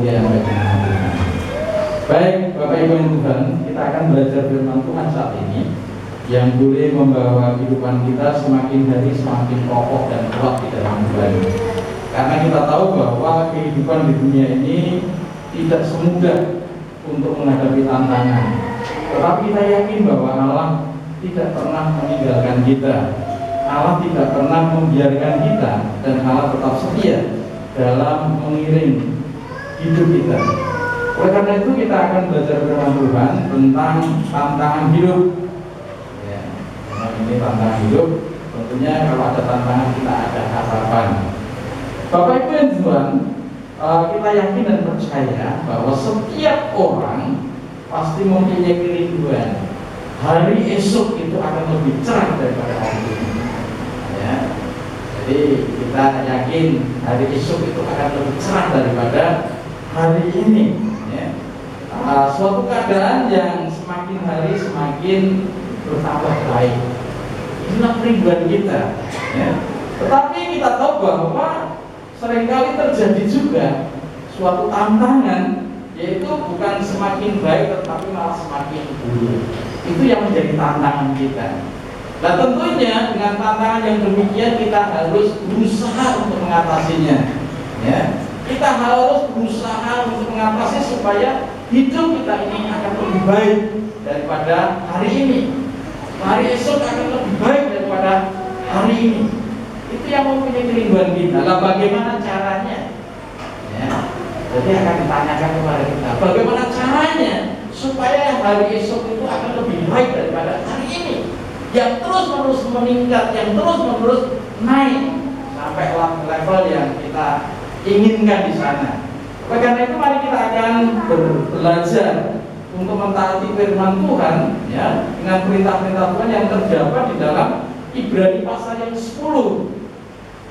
kemuliaan bagi nama Tuhan. Baik, Bapak Ibu yang Tuhan, kita akan belajar firman Tuhan saat ini yang boleh membawa kehidupan kita semakin hari semakin kokoh dan kuat di dalam Tuhan. Karena kita tahu bahwa kehidupan di dunia ini tidak semudah untuk menghadapi tantangan. Tetapi kita yakin bahwa Allah tidak pernah meninggalkan kita. Allah tidak pernah membiarkan kita, dan Allah tetap setia dalam mengiring hidup kita. Oleh karena itu kita akan belajar firman Tuhan tentang tantangan hidup. Ya, ini tantangan hidup. Tentunya kalau ada tantangan kita ada harapan. Bapak Ibu yang Tuhan, kita yakin dan percaya bahwa setiap orang pasti mempunyai kerinduan hari esok itu akan lebih cerah daripada hari ini. Ya, jadi kita yakin hari esok itu akan lebih cerah daripada hari ini. Ya. Suatu keadaan yang semakin hari semakin bertambah baik. Inilah kerinduan kita. Ya. Tetapi kita tahu bahwa seringkali terjadi juga suatu tantangan, yaitu bukan semakin baik tetapi malah semakin buruk. Itu yang menjadi tantangan kita. Nah tentunya dengan tantangan yang demikian kita harus berusaha untuk mengatasinya. Ya, kita harus berusaha untuk mengatasi supaya hidup kita ini akan lebih baik daripada hari ini. Hari esok akan lebih baik daripada hari ini. Itu yang mempunyai kerinduan kita. Nah, bagaimana caranya? Ya, jadi akan ditanyakan kepada kita, bagaimana caranya supaya hari esok itu akan lebih baik daripada hari ini, yang terus-menerus meningkat, yang terus-menerus naik sampai level yang kita inginkan di sana. Oleh karena itu mari kita akan belajar untuk mentaati firman Tuhan, ya, dengan perintah-perintah Tuhan yang terdapat di dalam Ibrani pasal yang 10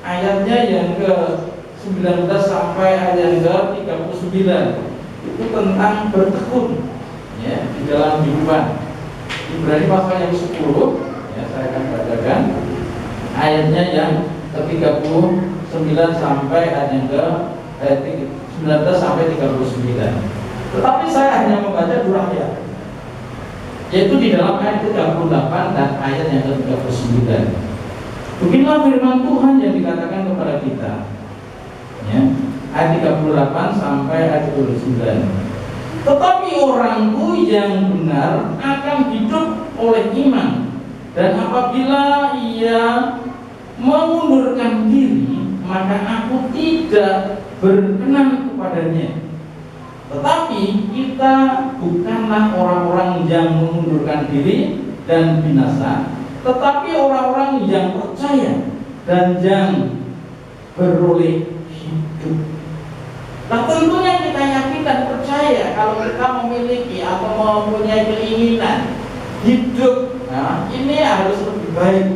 ayatnya yang ke-19 sampai ayat yang ke-39. Itu tentang bertekun, ya, di dalam kehidupan. Ibrani pasal yang 10, ya, saya akan bacakan ayatnya yang ke-39 sampai ayat yang ke-19 sampai 39. Tetapi saya hanya membaca 2 ayat, yaitu di dalam ayat ke-38 dan ayat yang ke-39. Beginilah firman Tuhan yang dikatakan kepada kita, ya, ayat 38 sampai ayat 39. Tetapi orangku yang benar akan hidup oleh iman, dan apabila ia mengundurkan diri, maka aku tidak berkenan kepadanya. Tetapi kita bukanlah orang-orang yang mengundurkan diri dan binasa, tetapi orang-orang yang percaya dan yang beroleh hidup. Nah tentunya kita yakin dan percaya kalau kita memiliki atau mempunyai keinginan hidup, nah, ini harus lebih baik,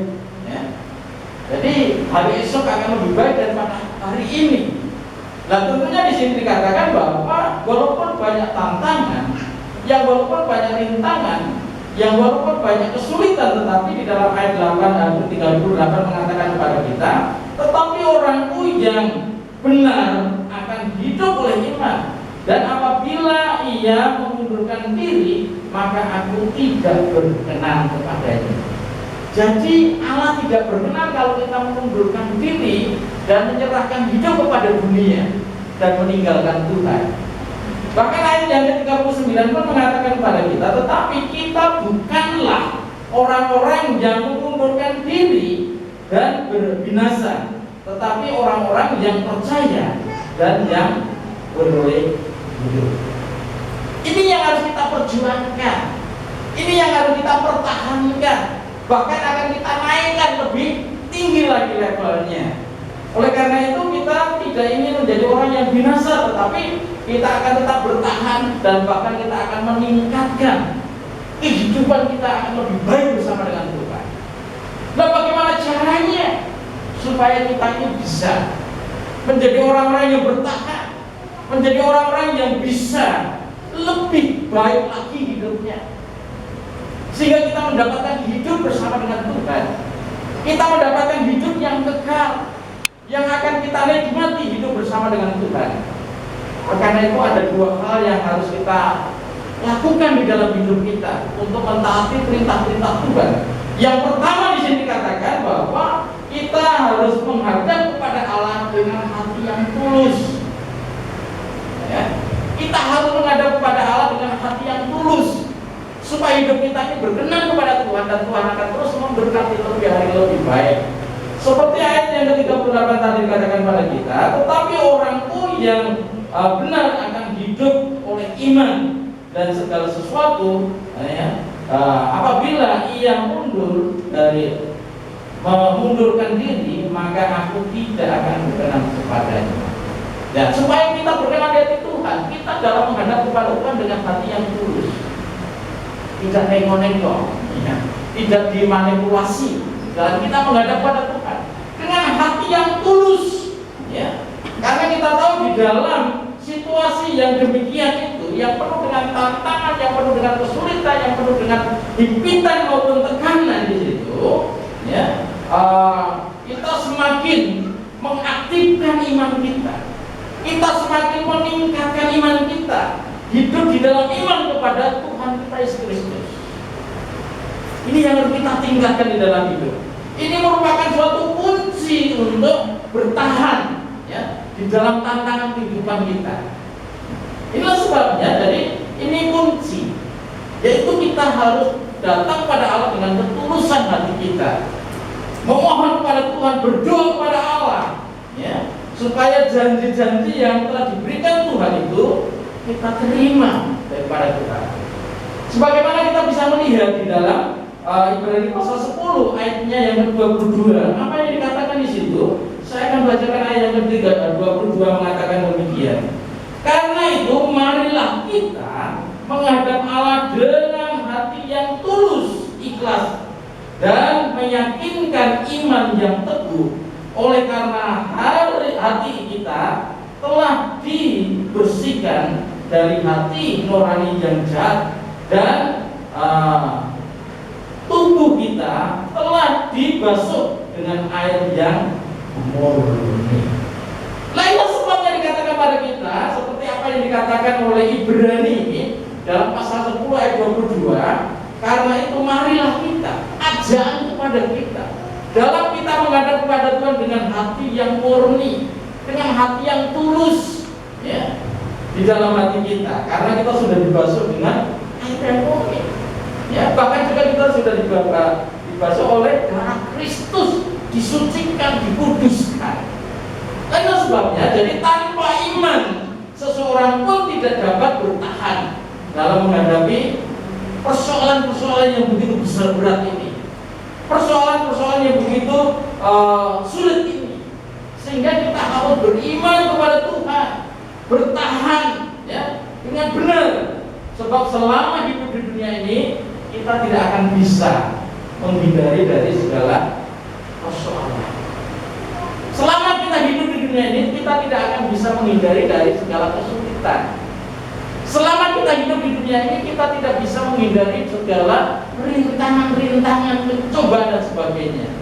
ya. Jadi hari esok akan lebih baik daripada hari ini. Nah tentunya di sini dikatakan bahwa walaupun banyak tantangan, yang walaupun banyak rintangan, yang walaupun banyak kesulitan, tetapi di dalam ayat 8 dan 38 mengatakan kepada kita, tetapi orangku yang benar akan hidup oleh iman, dan apabila ia mengundurkan diri, maka aku tidak berkenan kepadanya. Jadi Allah tidak berkenan kalau kita mengundurkan diri dan menyerahkan hidup kepada dunia dan meninggalkan Tuhan. Bahkan ayat yang ke-39 pun mengatakan kepada kita, tetapi kita bukanlah orang-orang yang mengundurkan diri dan berbinasa, tetapi orang-orang yang percaya dan yang beroleh hidup. Ini yang harus kita perjuangkan, ini yang harus kita pertahankan, bahkan akan kita naikkan lebih tinggi lagi levelnya. Oleh karena itu kita tidak ingin menjadi orang yang binasa, tetapi kita akan tetap bertahan dan bahkan kita akan meningkatkan kehidupan kita akan lebih baik bersama dengan Tuhan. Nah bagaimana caranya supaya kita ini bisa menjadi orang-orang yang bertahan, menjadi orang-orang yang bisa lebih baik lagi hidupnya, sehingga kita mendapatkan hidup bersama dengan Tuhan, kita mendapatkan hidup yang kekal, yang akan kita nikmati hidup bersama dengan Tuhan. Karena itu ada dua hal yang harus kita lakukan di dalam hidup kita untuk mentaati perintah-perintah Tuhan. Yang pertama di sini dikatakan bahwa kita harus menghadap kepada Allah dengan hati yang tulus. Ya. Kita harus menghadap kepada Allah dengan hati yang tulus, supaya hidup kita ini berkenan kepada Tuhan, dan Tuhan akan terus memberkati lebih hari lebih baik. Seperti ayat yang ke-38 tadi dikatakan pada kita, tetapi orangku yang benar akan hidup oleh iman, dan segala sesuatu apabila ia mengundurkan diri, maka aku tidak akan berkenan kepadanya. Dan supaya kita berkenan di hati Tuhan, kita dalam menghadap kepada Tuhan dengan hati yang tulus, tidak nengok-nengok, ya, tidak dimanipulasi. Dan kita menghadap kepada Tuhan dengan hati yang tulus, ya. Karena kita tahu di dalam situasi yang demikian itu, yang penuh dengan tantangan, yang penuh dengan kesulitan, yang penuh dengan himpitan maupun tekanan di situ, ya, kita semakin mengaktifkan iman kita. Kita semakin meningkatkan iman kita, hidup di dalam iman kepada Tuhan kita Yesus Kristus. Ini yang harus kita tingkatkan di dalam hidup. Ini merupakan suatu kunci untuk bertahan, ya, di dalam tantangan kehidupan kita. Inilah sebabnya, jadi ini kunci, yaitu kita harus datang pada Allah dengan ketulusan hati kita, memohon kepada Tuhan, berdoa kepada Allah, ya, supaya janji-janji yang telah diberikan Tuhan itu kita terima daripada Tuhan. Sebagaimana kita bisa melihat di dalam Ibrani pasal 10 ayatnya yang ke-22, apa yang dikatakan di situ? Saya akan bacakan ayat yang ke-22 mengatakan demikian. Karena itu marilah kita menghadap Allah dengan hati yang tulus, ikhlas, dan meyakinkan iman yang teguh. Oleh karena hati kita telah dibersihkan dari hati nurani yang jahat, dan tubuh kita telah dibasuh dengan air yang murni. Lainlah sebabnya dikatakan pada kita, seperti apa yang dikatakan oleh Ibrani ini dalam pasal 10 ayat 22, karena itu marilah kita, ajaan kepada kita, dalam kita menghadap kepada Tuhan dengan hati yang murni, dengan hati yang tulus, ya, di dalam hati kita, karena kita sudah dibasuh dengan air yang murni, ya, bahkan juga kita sudah dibasuh oleh darah Kristus, disucikan, dikuduskan. Karena sebabnya, jadi tanpa iman seseorang pun tidak dapat bertahan dalam menghadapi persoalan-persoalan yang begitu besar berat ini, persoalan-persoalan yang begitu sulit ini, sehingga kita harus beriman kepada Tuhan, bertahan, ya, dengan benar. Sebab selama hidup di dunia ini, kita tidak akan bisa menghindari dari segala persoalan. Selama kita hidup di dunia ini, kita tidak akan bisa menghindari dari segala kesulitan. Selama kita hidup di dunia ini, kita tidak bisa menghindari segala rintangan-rintangan, cobaan dan sebagainya.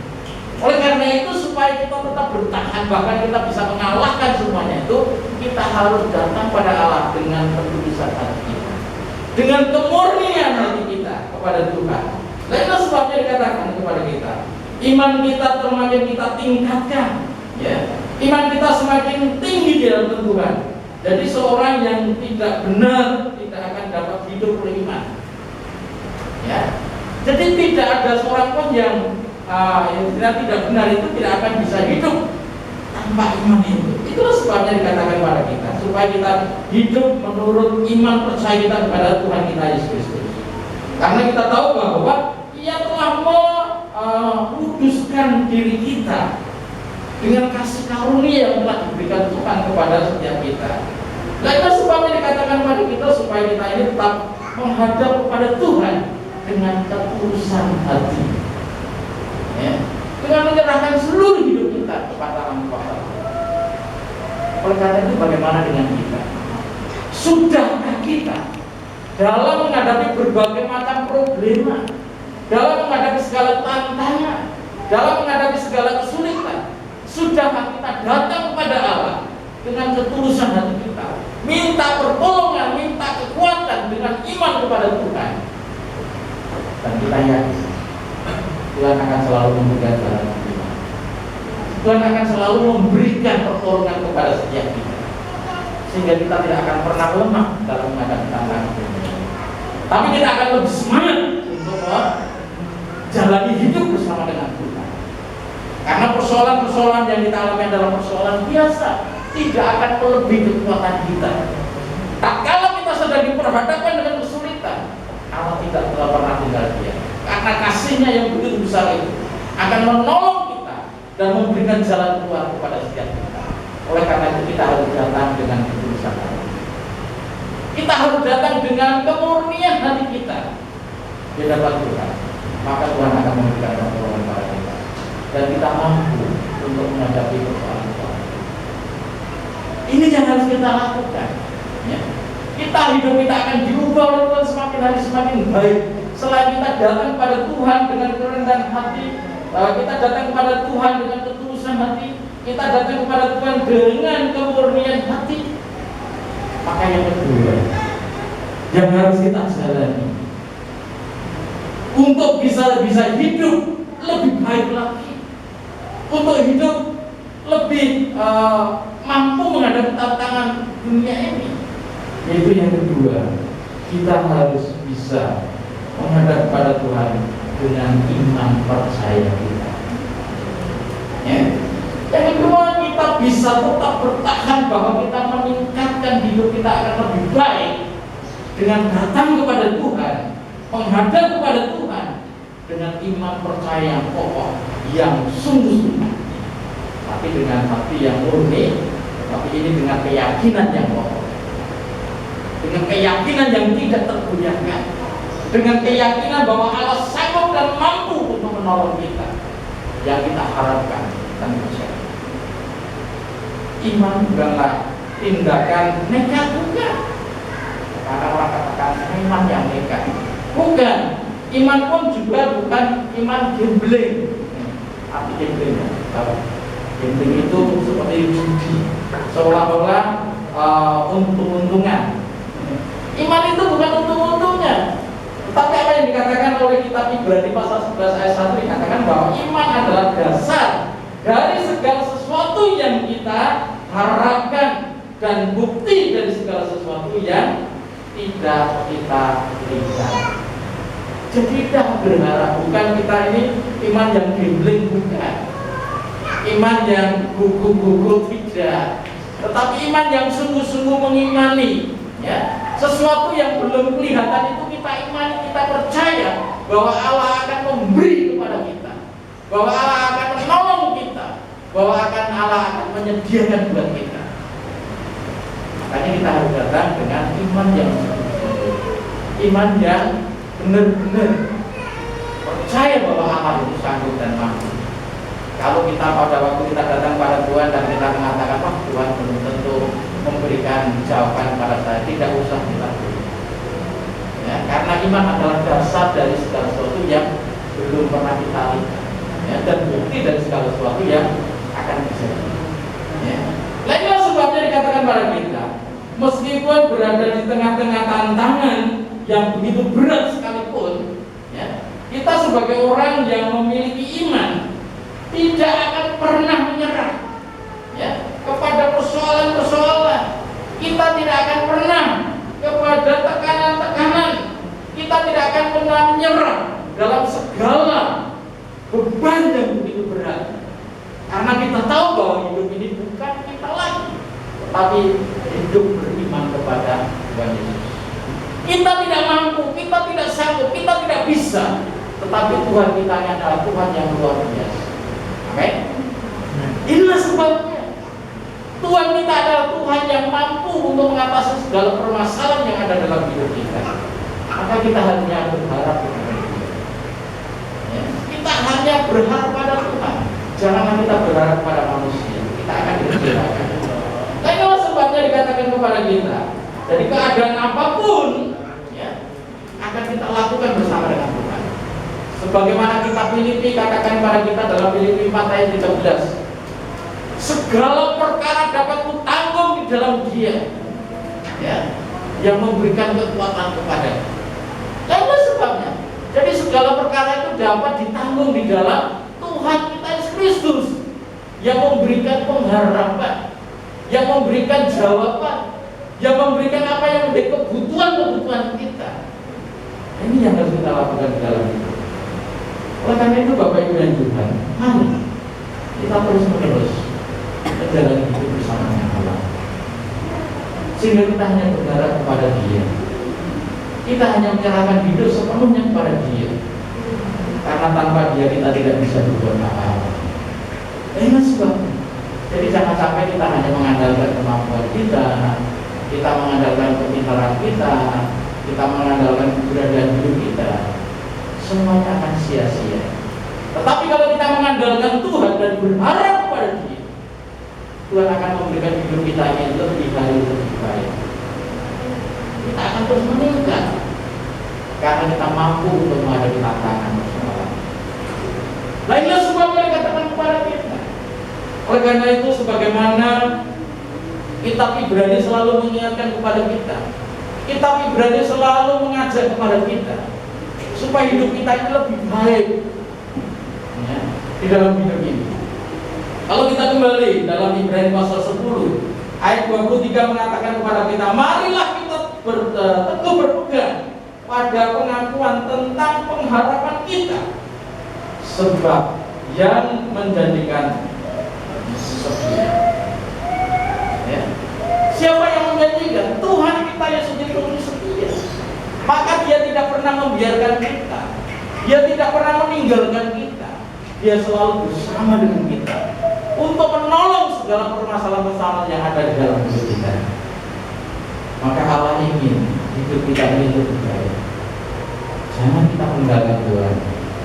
Oleh karena itu, supaya kita tetap bertahan, bahkan kita bisa mengalahkan semuanya itu, kita harus datang pada Allah dengan ketulusan hati kita, dengan kemurnian hati kita kepada Tuhan. Lainlah sebabnya dikatakan kepada kita, iman kita semakin kita tingkatkan, ya, iman kita semakin tinggi di dalam Tuhan. Jadi seorang yang tidak benar tidak akan dapat hidup beriman, ya. Jadi tidak ada seorang pun yang tidak benar itu tidak akan bisa hidup tanpa iman itu. Itulah sebabnya dikatakan kepada kita, supaya kita hidup menurut iman percaya kita kepada Tuhan kita Yesus Kristus. Karena kita tahu bahwa Ia telah menguduskan diri kita dengan kasih karunia yang telah diberikan Tuhan kepada setiap kita. Nah, itu sebabnya dikatakan kepada kita supaya kita ini tetap menghadap kepada Tuhan dengan ketulusan hati, ya, dengan menyerahkan seluruh hidup kita kepada Allah. Oleh karena itu, bagaimana dengan kita? Sudahkah kita dalam menghadapi berbagai macam problema, dalam menghadapi segala tantangan, dalam menghadapi segala kesulitan, sudahkah kita datang kepada Allah dengan ketulusan hati kita, minta pertolongan, minta kekuatan dengan iman kepada Tuhan, dan kita yakin Tuhan akan selalu memberikan jalan kita. Tuhan akan selalu memberikan pertolongan kepada setiap kita, sehingga kita tidak akan pernah lemah dalam menghadapi tantangan ini. Tapi kita akan lebih semangat untuk menjalani hidup bersama dengan Tuhan. Karena persoalan-persoalan yang kita alami adalah persoalan biasa, tidak akan melebihi kekuatan kita. Tak kala kita sedang diperhadapkan dengan kesulitan, Allah tidak telah pernah tinggal diam. Karena kasihnya yang begitu besar itu akan menolong kita dan memberikan jalan keluar kepada setiap kita. Oleh karena itu kita harus datang dengan ketulusan hati. Kita harus datang dengan kemurnian hati kita di hadapan Tuhan. Maka Tuhan akan memberikan pertolongan kepada kita, dan kita mampu untuk menghadapi persoalan-persoalan. Ini yang harus kita lakukan, ya. Hidup kita akan diubah oleh Tuhan semakin hari semakin baik. Selain kita datang kepada Tuhan dengan kerendahan hati, kita datang kepada Tuhan dengan ketulusan hati, kita datang kepada Tuhan dengan kemurnian hati. Maka yang kedua yang harus kita jalani untuk bisa hidup lebih baik lagi, untuk hidup lebih mampu menghadapi tantangan dunia ini, yaitu yang kedua, kita harus bisa menghadap pada Tuhan dengan iman percaya kita, ya. Yang kedua, kita bisa tetap bertahan bahwa kita meningkatkan hidup kita akan lebih baik dengan datang kepada Tuhan, menghadap kepada Tuhan dengan iman percaya yang kokoh, yang sungguh-sungguh, tapi dengan hati yang murni, tapi ini dengan keyakinan yang kokoh, dengan keyakinan yang tidak tergoyahkan, dengan keyakinan bahwa Allah sanggup dan mampu untuk menolong kita, yang kita harapkan dan percaya. Iman bukanlah tindakan nekat, bukan. Karena orang katakan iman yang nekat, bukan. Iman pun juga bukan iman gambling. Arti gambling, gambling itu seperti judi, seolah-olah untung-untungan. Iman itu bukan untung-untungan. Tapi apa yang dikatakan oleh kitab Ibrani pasal 11 ayat 1 dikatakan bahwa iman adalah dasar dari segala sesuatu yang kita harapkan dan bukti dari segala sesuatu yang tidak kita lihat. Jadi kita berharap, bukan kita ini iman yang gambling, bukan. Iman yang gugup-gugup, tidak. Tetapi iman yang sungguh-sungguh mengimani, ya. Sesuatu yang belum kelihatan itu kita imani, kita percaya bahwa Allah akan memberi kepada kita, bahwa Allah akan menolong kita, bahwa Allah akan menyediakan buat kita. Makanya kita harus datang dengan iman yang sungguh-sungguh, iman yang benar-benar percaya bahwa Allah itu sanggup dan mampu. Kalau kita pada waktu kita datang pada Tuhan dan kita mengatakan, wah Tuhan belum tentu memberikan jawaban pada saya, tidak usah dilakukan, ya, karena iman adalah dasar dari segala sesuatu yang belum pernah kita lihat, ya, dan bukti dari segala sesuatu yang akan terjadi, ya. Lainnya sebabnya dikatakan pada kita, meskipun berada di tengah-tengah tantangan yang begitu berat sekalipun, ya, kita sebagai orang yang memiliki iman tidak akan pernah menyerah, ya, kepada persoalan-persoalan. Kita tidak akan pernah kepada tekanan-tekanan. Kita tidak akan pernah menyerah dalam segala beban yang begitu berat. Karena kita tahu bahwa hidup ini bukan kita lagi, tetapi hidup beriman kepada Tuhan Yesus. Kita tidak mampu, kita tidak sanggup, kita tidak bisa, tetapi Tuhan kita adalah Tuhan yang luar biasa. Amin. Inilah sebabnya Tuhan kita adalah Tuhan yang mampu untuk mengatasi segala permasalahan yang ada dalam hidup kita. Maka kita hanya berharap kepada Dia, ya. Kita hanya berharap pada Tuhan. Janganlah kita berharap pada manusia, kita akan dikecewakan. Nah inilah sebabnya dikatakan kepada kita, dari keadaan apapun, ya, akan kita lakukan bersama dengan Tuhan. Sebagaimana kitab Filipi katakan pada kita dalam Filipi 4 ayat 13, segala perkara dapat kutanggung di dalam Dia ya, yang memberikan kekuatan kepada kita. Itulah sebabnya. Jadi segala perkara itu dapat ditanggung di dalam Tuhan kita Yesus Kristus yang memberikan pengharapan, yang memberikan jawaban, yang memberikan apa yang menjadi kebutuhan kita. Ini yang harus kita lakukan di dalam hidup. Oleh karena itu Bapak Ibu dan Tuhan, mari kita terus menerus menjalani hidup bersama dengan Allah, sehingga kita hanya berharap kepada Dia. Kita hanya menyerahkan hidup sepenuhnya kepada Dia, karena tanpa Dia kita tidak bisa berbuat apa-apa. Ini sebabnya. Jadi jangan sampai kita hanya mengandalkan kemampuan kita mengandalkan kepintaran kita mengandalkan keberadaan hidup kita. Semuanya akan sia-sia. Tetapi kalau kita mengandalkan Tuhan dan berharap kepada Dia, Tuhan akan memberikan hidup kita yang lebih baik. Kita akan terus meningkat karena kita mampu untuk menghadapi tantangan persoalan. Nah, inilah sebabnya dikatakan kepada kita. Oleh karena itu, sebagaimana Kitab Ibrani selalu mengingatkan kepada kita, Kitab Ibrani selalu mengajak kepada kita supaya hidup kita itu lebih baik, ya, di dalam hidup ini. Kalau kita kembali dalam Ibrani pasal 10 ayat 23 mengatakan kepada kita, marilah kita teguh berpegang pada pengakuan tentang pengharapan kita, sebab yang menjanjikan setia. Ya. Siapa yang menjanjikan? Tuhan kita Yesus Kristus setia. Maka Dia tidak pernah membiarkan kita, Dia tidak pernah meninggalkan kita. Dia selalu bersama dengan kita untuk menolong segala permasalahan yang ada di dalam hidup kita. Maka Allah ingin hidup kita ini lebih baik. Jangan kita meninggalkan Tuhan.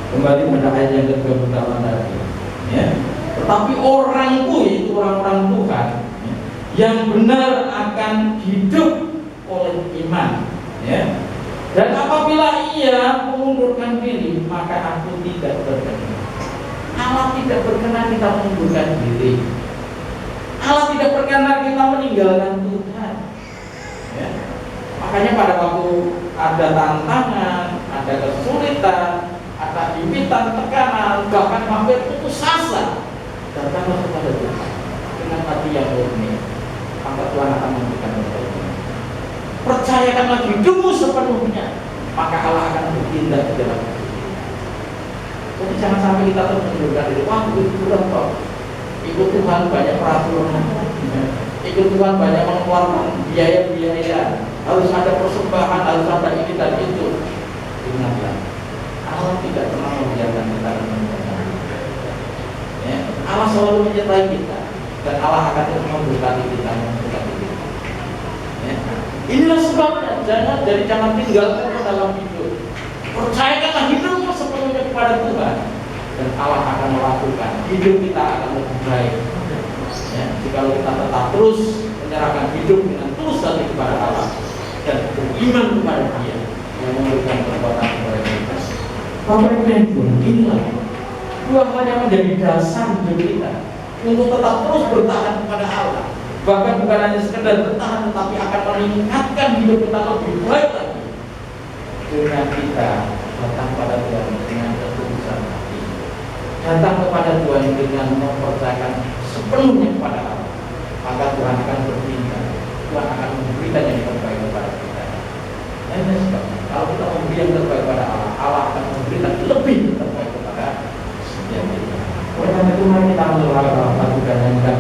Kembali pada ayat yang ke-28 tadi, ya. Tetapi orangku, itu orang-orang Tuhan, ya, yang benar akan hidup oleh iman, ya. Dan apabila ia mengundurkan diri, maka aku tidak berkenan. Allah tidak berkenan kita mengundurkan diri. Allah tidak berkenan kita meninggalkan Tuhan, ya. Makanya pada waktu ada tantangan, ada kesulitan, ada impitan, tekanan, bahkan hampir putus asa, datanglah kepada Tuhan dengan hati yang murni, maka Tuhan akan memberikan kebaikan. Percayakanlah hidupmu sepenuhnya, maka Allah akan bertindak di dalam hidup kita. Jadi jangan sampai kita terus mengundurkan diri. Wah, itu kurang kok. Ikut Tuhan banyak peraturan, ikut Tuhan banyak mengeluarkan biaya-biaya, harus ada persembahan, harus ada ini dan itu. Ingatlah, Allah tidak pernah membiarkan kita meninggalkan. Ya, Allah selalu menyertai kita dan Allah akan terus memberkati kita. Ya. Inilah sebabnya jangan tinggalkan dalam hidup. Percayakanlah hidupmu sepenuhnya kepada Tuhan dan Allah akan melakukan hidup kita akan lebih baik. Ya, jika kita tetap terus menyerahkan hidup dengan tulus hati kepada Allah dan beriman kepada Dia yang memberikan kekuatan kepada kita. Bapak Ibu yang inilah dua hal yang menjadi dasar hidup kita untuk tetap terus bertahan kepada Allah. Bahkan bukan hanya sekedar bertahan, tetapi akan meningkatkan hidup kita lebih baik lagi dengan kita datang pada Tuhan dengan ketulusan hati, datang kepada Tuhan dengan mempercayakan sepenuhnya kepada Allah. Maka Tuhan akan bertindak, Tuhan akan memberikan yang terbaik kepada kita. Dan sebabnya kalau kita memberi yang terbaik kepada Allah, Allah akan memberikan lebih terbaik kepada setiap kita. Oleh karena itu mari kita melakukan dan